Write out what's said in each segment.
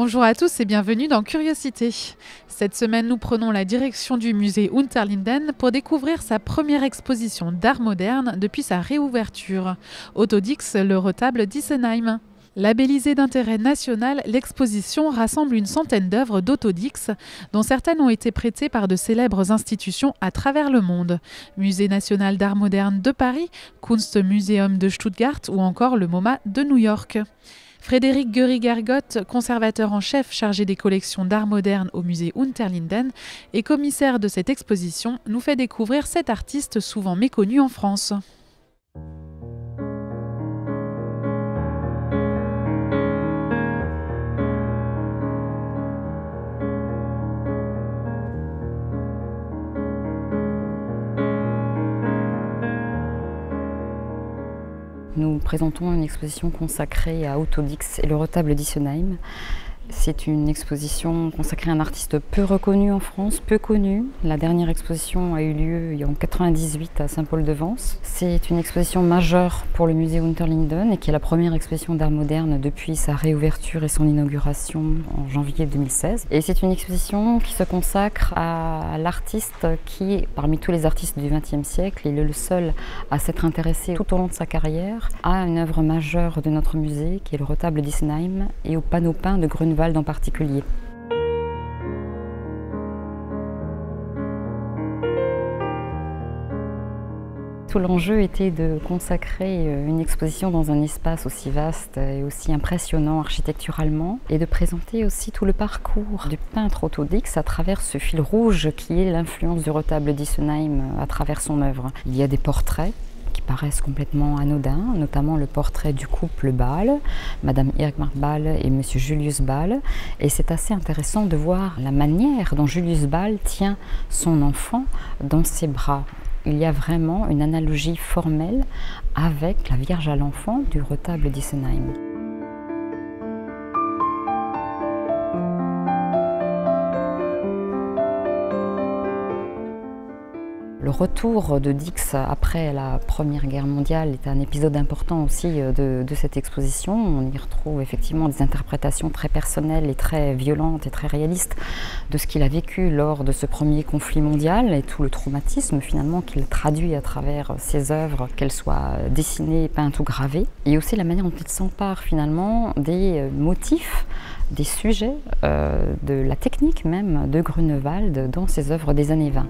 Bonjour à tous et bienvenue dans Curiosité. Cette semaine, nous prenons la direction du musée Unterlinden pour découvrir sa première exposition d'art moderne depuis sa réouverture. Otto Dix, le retable d'Isenheim. Labellisée d'intérêt national, l'exposition rassemble une centaine d'œuvres d'Otto Dix, dont certaines ont été prêtées par de célèbres institutions à travers le monde. Musée national d'art moderne de Paris, Kunstmuseum de Stuttgart ou encore le MoMA de New York. Frédéric Guery-Gergot, conservateur en chef chargé des collections d'art moderne au musée Unterlinden et commissaire de cette exposition, nous fait découvrir cet artiste souvent méconnu en France. Nous présentons une exposition consacrée à Otto Dix et le retable d'Isenheim. C'est une exposition consacrée à un artiste peu reconnu en France, peu connu. La dernière exposition a eu lieu en 1998 à Saint-Paul-de-Vence. C'est une exposition majeure pour le musée Unterlinden et qui est la première exposition d'art moderne depuis sa réouverture et son inauguration en janvier 2016. Et c'est une exposition qui se consacre à l'artiste qui, parmi tous les artistes du XXe siècle, il est le seul à s'être intéressé tout au long de sa carrière à une œuvre majeure de notre musée qui est le retable d'Isenheim et au panneau peint de Grunewald en particulier. Tout l'enjeu était de consacrer une exposition dans un espace aussi vaste et aussi impressionnant architecturalement et de présenter aussi tout le parcours du peintre Otto Dix à travers ce fil rouge qui est l'influence du retable d'Isenheim à travers son œuvre. Il y a des portraits qui paraissent complètement anodins, notamment le portrait du couple Ball, Madame Irmgard Ball et Monsieur Julius Ball. Et c'est assez intéressant de voir la manière dont Julius Ball tient son enfant dans ses bras. Il y a vraiment une analogie formelle avec la Vierge à l'enfant du retable d'Isenheim. Le retour de Dix après la Première Guerre mondiale est un épisode important aussi de cette exposition. On y retrouve effectivement des interprétations très personnelles et très violentes et très réalistes de ce qu'il a vécu lors de ce premier conflit mondial et tout le traumatisme finalement qu'il traduit à travers ses œuvres, qu'elles soient dessinées, peintes ou gravées. Et aussi la manière dont il s'empare finalement des motifs, des sujets, de la technique même de Grunewald dans ses œuvres des années 20.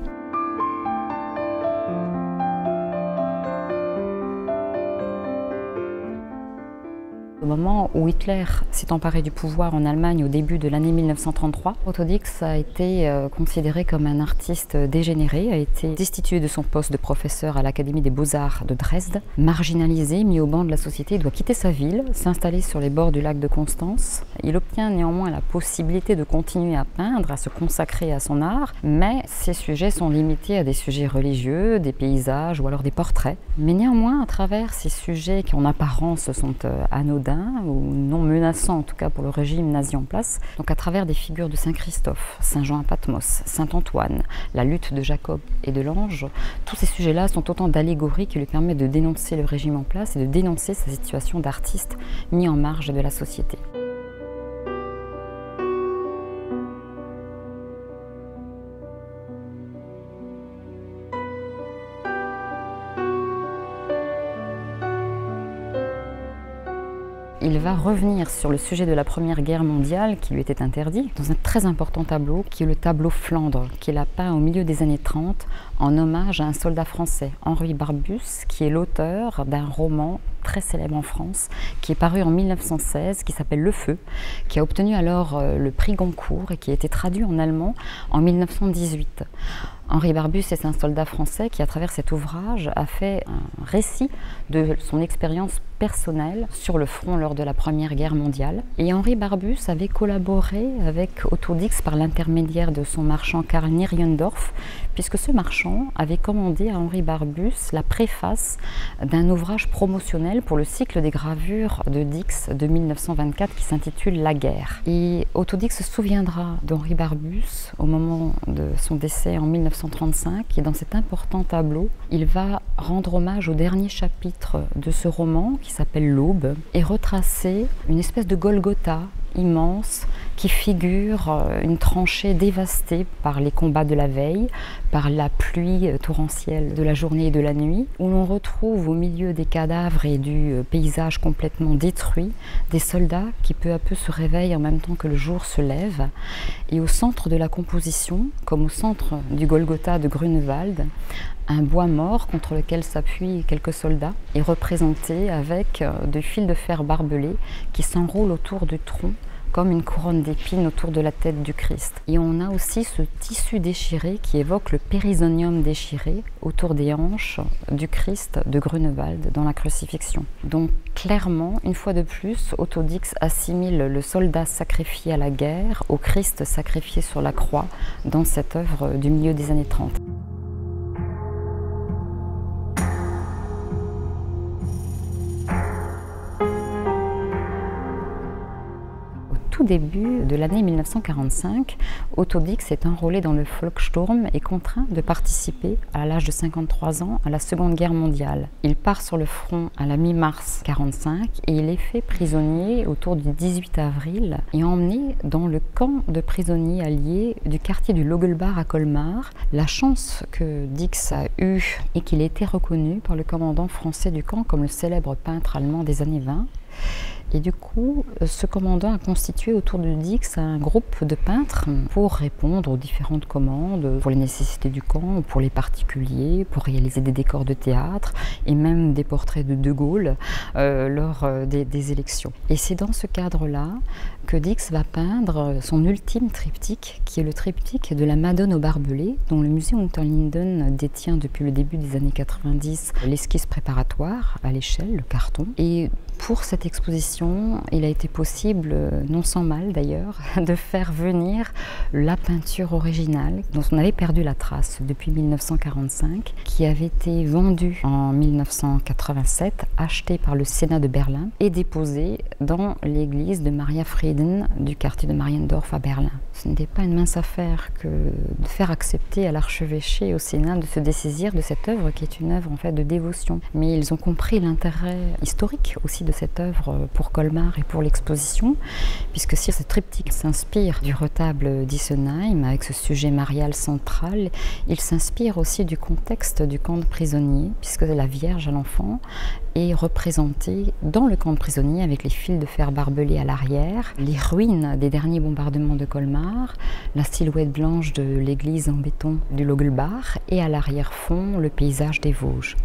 Au moment où Hitler s'est emparé du pouvoir en Allemagne au début de l'année 1933, Otto Dix a été considéré comme un artiste dégénéré, a été destitué de son poste de professeur à l'Académie des Beaux-Arts de Dresde, marginalisé, mis au banc de la société, il doit quitter sa ville, s'installer sur les bords du lac de Constance. Il obtient néanmoins la possibilité de continuer à peindre, à se consacrer à son art, mais ses sujets sont limités à des sujets religieux, des paysages ou alors des portraits. Mais néanmoins, à travers ces sujets qui en apparence sont anodins, ou non menaçants en tout cas pour le régime nazi en place, donc à travers des figures de Saint Christophe, Saint Jean à Patmos, Saint Antoine, la lutte de Jacob et de l'ange, tous ces sujets-là sont autant d'allégories qui lui permettent de dénoncer le régime en place et de dénoncer sa situation d'artiste mis en marge de la société. Il va revenir sur le sujet de la Première Guerre mondiale qui lui était interdit dans un très important tableau qui est le tableau Flandre, qu'il a peint au milieu des années 30 en hommage à un soldat français, Henri Barbusse, qui est l'auteur d'un roman très célèbre en France, qui est paru en 1916, qui s'appelle Le Feu, qui a obtenu alors le prix Goncourt et qui a été traduit en allemand en 1918. Henri Barbusse est un soldat français qui, à travers cet ouvrage, a fait un récit de son expérience personnelle sur le front lors de la Première Guerre mondiale. Et Henri Barbusse avait collaboré avec Otto Dix par l'intermédiaire de son marchand Karl Nieriendorf, puisque ce marchand avait commandé à Henri Barbusse la préface d'un ouvrage promotionnel pour le cycle des gravures de Dix de 1924 qui s'intitule La guerre. Et Otto Dix se souviendra d'Henri Barbusse au moment de son décès en 1935, et dans cet important tableau, il va rendre hommage au dernier chapitre de ce roman qui s'appelle L'Aube et retracer une espèce de Golgotha immense qui figure une tranchée dévastée par les combats de la veille, par la pluie torrentielle de la journée et de la nuit, où l'on retrouve au milieu des cadavres et du paysage complètement détruit, des soldats qui peu à peu se réveillent en même temps que le jour se lève. Et au centre de la composition, comme au centre du Golgotha de Grunewald, un bois mort contre lequel s'appuient quelques soldats est représenté avec des fils de fer barbelés qui s'enroulent autour du tronc comme une couronne d'épines autour de la tête du Christ. Et on a aussi ce tissu déchiré qui évoque le périsonium déchiré autour des hanches du Christ de Grunewald dans la crucifixion. Donc clairement, une fois de plus, Otto Dix assimile le soldat sacrifié à la guerre au Christ sacrifié sur la croix dans cette œuvre du milieu des années 30. Tout début de l'année 1945, Otto Dix est enrôlé dans le Volkssturm et contraint de participer à l'âge de 53 ans à la Seconde Guerre mondiale. Il part sur le front à la mi-mars 1945 et il est fait prisonnier autour du 18 avril et emmené dans le camp de prisonniers alliés du quartier du Logelbach à Colmar. La chance que Dix a eue est qu'il ait été reconnu par le commandant français du camp comme le célèbre peintre allemand des années 20. Et du coup, ce commandant a constitué autour de Dix un groupe de peintres pour répondre aux différentes commandes, pour les nécessités du camp, pour les particuliers, pour réaliser des décors de théâtre et même des portraits de De Gaulle lors des élections. Et c'est dans ce cadre-là que Dix va peindre son ultime triptyque, qui est le triptyque de la Madone au barbelé, dont le musée Unterlinden détient depuis le début des années 90 l'esquisse préparatoire à l'échelle, le carton. Et pour cette exposition, il a été possible, non sans mal d'ailleurs, de faire venir la peinture originale dont on avait perdu la trace depuis 1945, qui avait été vendue en 1987, achetée par le Sénat de Berlin et déposée dans l'église de Maria Frieden du quartier de Mariendorf à Berlin. Ce n'était pas une mince affaire que de faire accepter à l'archevêché et au Sénat de se dessaisir de cette œuvre qui est une œuvre en fait de dévotion. Mais ils ont compris l'intérêt historique aussi de cette œuvre pour Colmar et pour l'exposition, puisque si ce triptyque s'inspire du retable d'Issenheim avec ce sujet marial central, il s'inspire aussi du contexte du camp de prisonniers, puisque la Vierge à l'enfant est représentée dans le camp de prisonniers avec les fils de fer barbelés à l'arrière, les ruines des derniers bombardements de Colmar, la silhouette blanche de l'église en béton du Logelbach et à l'arrière-fond le paysage des Vosges.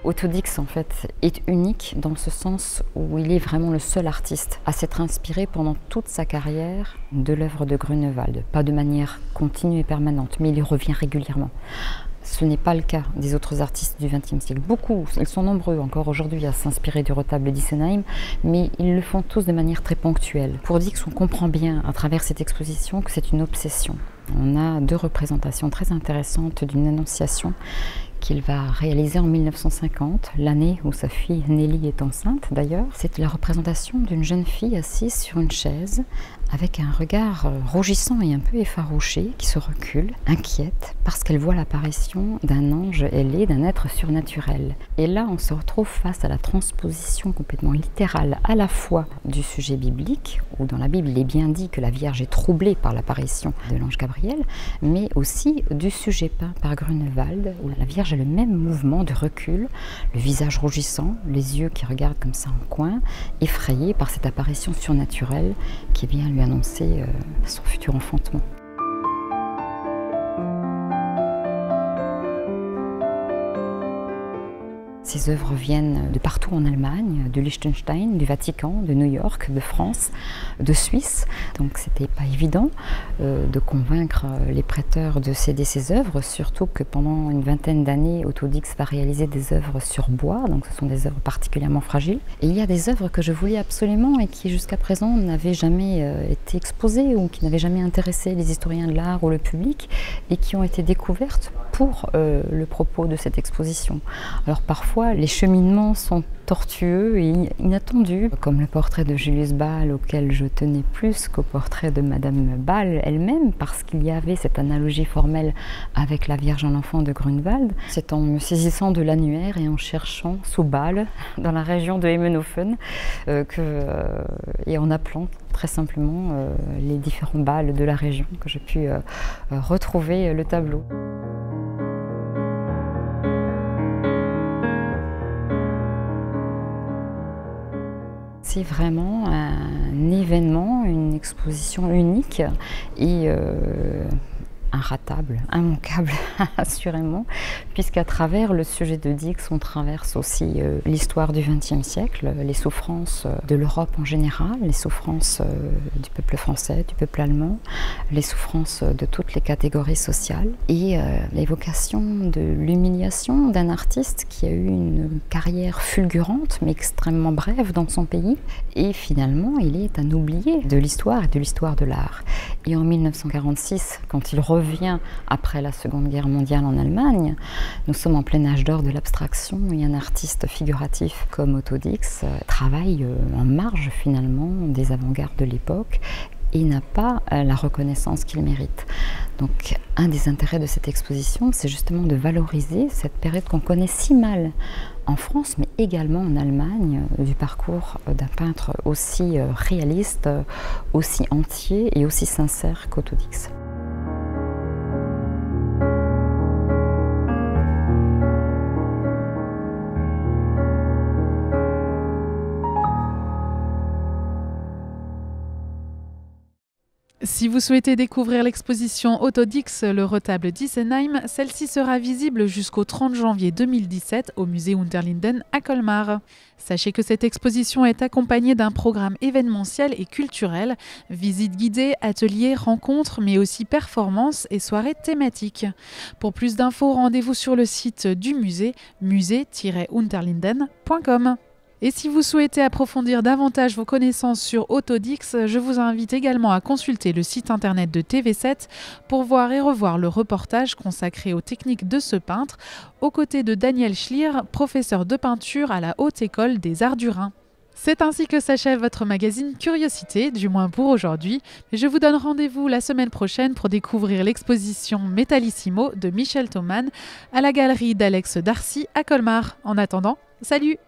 Otto Dix en fait est unique dans ce sens où il est vraiment le seul artiste à s'être inspiré pendant toute sa carrière de l'œuvre de Grunewald. Pas de manière continue et permanente, mais il y revient régulièrement. Ce n'est pas le cas des autres artistes du XXe siècle. Beaucoup, ils sont nombreux encore aujourd'hui à s'inspirer du retable d'Issenheim, mais ils le font tous de manière très ponctuelle. Pour Dix, on comprend bien à travers cette exposition que c'est une obsession. On a deux représentations très intéressantes d'une Annonciation qu'il va réaliser en 1950, l'année où sa fille Nelly est enceinte d'ailleurs. C'est la représentation d'une jeune fille assise sur une chaise avec un regard rougissant et un peu effarouché qui se recule, inquiète, parce qu'elle voit l'apparition d'un ange ailé, d'un être surnaturel. Et là, on se retrouve face à la transposition complètement littérale à la fois du sujet biblique, où dans la Bible il est bien dit que la Vierge est troublée par l'apparition de l'ange Gabriel, mais aussi du sujet peint par Grunewald, où la Vierge a le même mouvement de recul, le visage rougissant, les yeux qui regardent comme ça en coin, effrayés par cette apparition surnaturelle qui vient lui annoncer son futur enfantement. Ces œuvres viennent de partout en Allemagne, de Liechtenstein, du Vatican, de New York, de France, de Suisse. Donc c'était pas évident de convaincre les prêteurs de céder ces œuvres, surtout que pendant une vingtaine d'années, Otto Dix va réaliser des œuvres sur bois, donc ce sont des œuvres particulièrement fragiles. Et il y a des œuvres que je voulais absolument et qui jusqu'à présent n'avaient jamais été exposées ou qui n'avaient jamais intéressé les historiens de l'art ou le public et qui ont été découvertes pour le propos de cette exposition. Alors parfois, parfois les cheminements sont tortueux et inattendus, comme le portrait de Julius Ball auquel je tenais plus qu'au portrait de Madame Ball elle-même, parce qu'il y avait cette analogie formelle avec la Vierge à l'enfant de Grunewald. C'est en me saisissant de l'annuaire et en cherchant sous Ball, dans la région de Emmenhofen, et en appelant très simplement les différents Balles de la région, que j'ai pu retrouver le tableau. C'est vraiment un événement, une exposition unique et inratable, immanquable assurément, puisqu'à travers le sujet de Dix, on traverse aussi l'histoire du XXe siècle, les souffrances de l'Europe en général, les souffrances du peuple français, du peuple allemand, les souffrances de toutes les catégories sociales et l'évocation de l'humiliation d'un artiste qui a eu une carrière fulgurante mais extrêmement brève dans son pays et finalement il est un oublié de l'histoire et de l'histoire de l'art. Et en 1946, quand il revient après la Seconde Guerre mondiale en Allemagne, nous sommes en plein âge d'or de l'abstraction et un artiste figuratif comme Otto Dix travaille en marge finalement des avant-gardes de l'époque et n'a pas la reconnaissance qu'il mérite. Donc un des intérêts de cette exposition, c'est justement de valoriser cette période qu'on connaît si mal en France, mais également en Allemagne, du parcours d'un peintre aussi réaliste, aussi entier et aussi sincère qu'Otto Dix. Si vous souhaitez découvrir l'exposition Otto Dix, le retable d'Isenheim, celle-ci sera visible jusqu'au 30 janvier 2017 au musée Unterlinden à Colmar. Sachez que cette exposition est accompagnée d'un programme événementiel et culturel, visites guidées, ateliers, rencontres, mais aussi performances et soirées thématiques. Pour plus d'infos, rendez-vous sur le site du musée, musée-unterlinden.com. Et si vous souhaitez approfondir davantage vos connaissances sur Otto Dix, je vous invite également à consulter le site internet de TV7 pour voir et revoir le reportage consacré aux techniques de ce peintre, aux côtés de Daniel Schlier, professeur de peinture à la Haute École des Arts du Rhin. C'est ainsi que s'achève votre magazine Curiosité, du moins pour aujourd'hui. Je vous donne rendez-vous la semaine prochaine pour découvrir l'exposition Metallissimo de Michel Thomann à la galerie d'Alex Darcy à Colmar. En attendant, salut!